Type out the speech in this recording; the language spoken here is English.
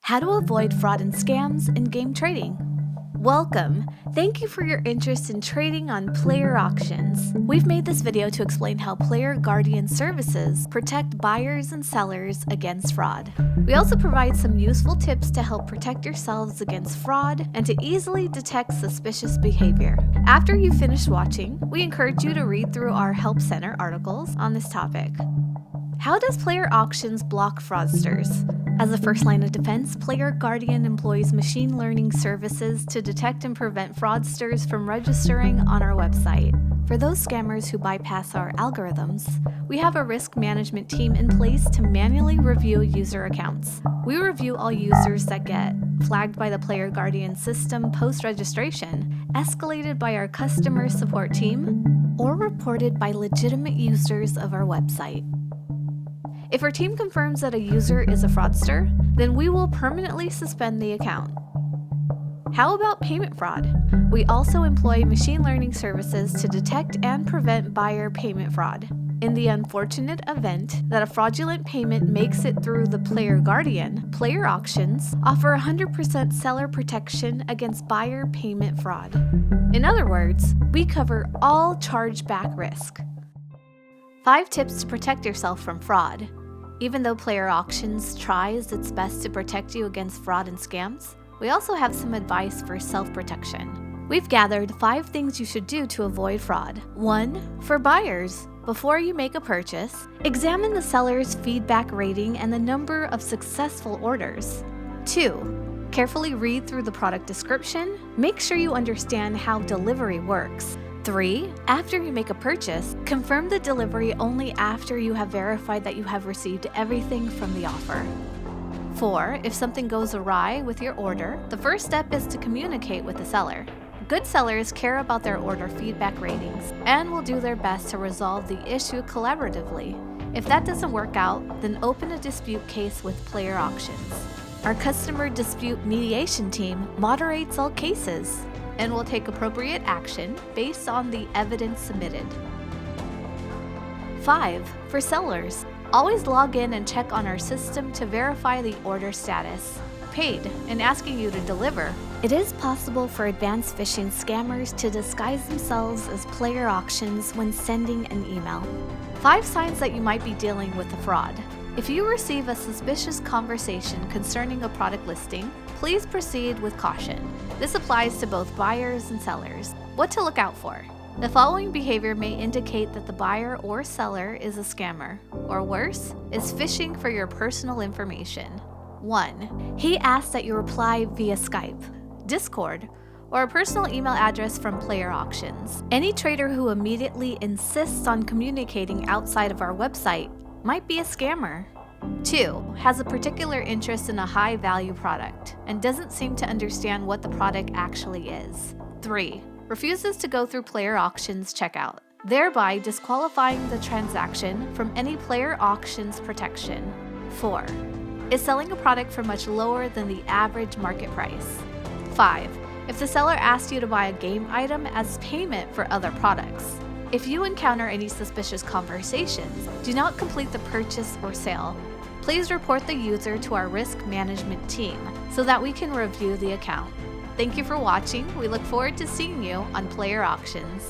How to avoid fraud and scams in game trading. Welcome! Thank you for your interest in trading on PlayerAuctions. We've made this video to explain how PlayerGuardian services protect buyers and sellers against fraud. We also provide some useful tips to help protect yourselves against fraud and to easily detect suspicious behavior. After you've finished watching, we encourage you to read through our Help Center articles on this topic. How does PlayerAuctions block fraudsters? As a first line of defense, PlayerGuardian employs machine learning services to detect and prevent fraudsters from registering on our website. For those scammers who bypass our algorithms, we have a risk management team in place to manually review user accounts. We review all users that get flagged by the PlayerGuardian system post-registration, escalated by our customer support team, or reported by legitimate users of our website. If our team confirms that a user is a fraudster, then we will permanently suspend the account. How about payment fraud? We also employ machine learning services to detect and prevent buyer payment fraud. In the unfortunate event that a fraudulent payment makes it through the PlayerGuardian, PlayerAuctions offer 100% seller protection against buyer payment fraud. In other words, we cover all chargeback risk. 5 tips to protect yourself from fraud. Even though PlayerAuctions tries its best to protect you against fraud and scams, we also have some advice for self-protection. We've gathered 5 things you should do to avoid fraud. 1. For buyers, before you make a purchase, examine the seller's feedback rating and the number of successful orders. 2. Carefully read through the product description. Make sure you understand how delivery works. 3. After you make a purchase, confirm the delivery only after you have verified that you have received everything from the offer. 4. If something goes awry with your order, the first step is to communicate with the seller. Good sellers care about their order feedback ratings and will do their best to resolve the issue collaboratively. If that doesn't work out, then open a dispute case with PlayerAuctions. Our customer dispute mediation team moderates all cases and will take appropriate action based on the evidence submitted. 5. For sellers, always log in and check on our system to verify the order status. Paid and asking you to deliver. It is possible for advanced phishing scammers to disguise themselves as PlayerAuctions when sending an email. 5 signs that you might be dealing with a fraud. If you receive a suspicious conversation concerning a product listing, please proceed with caution. This applies to both buyers and sellers. What to look out for? The following behavior may indicate that the buyer or seller is a scammer, or worse, is phishing for your personal information. 1. He asks that you reply via Skype, Discord, or a personal email address from PlayerAuctions. Any trader who immediately insists on communicating outside of our website might be a scammer. 2. Has a particular interest in a high-value product and doesn't seem to understand what the product actually is. 3. Refuses to go through PlayerAuctions checkout, thereby disqualifying the transaction from any PlayerAuctions protection. 4. Is selling a product for much lower than the average market price. 5. If the seller asks you to buy a game item as payment for other products. If you encounter any suspicious conversations, do not complete the purchase or sale. Please report the user to our risk management team so that we can review the account. Thank you for watching. We look forward to seeing you on PlayerAuctions.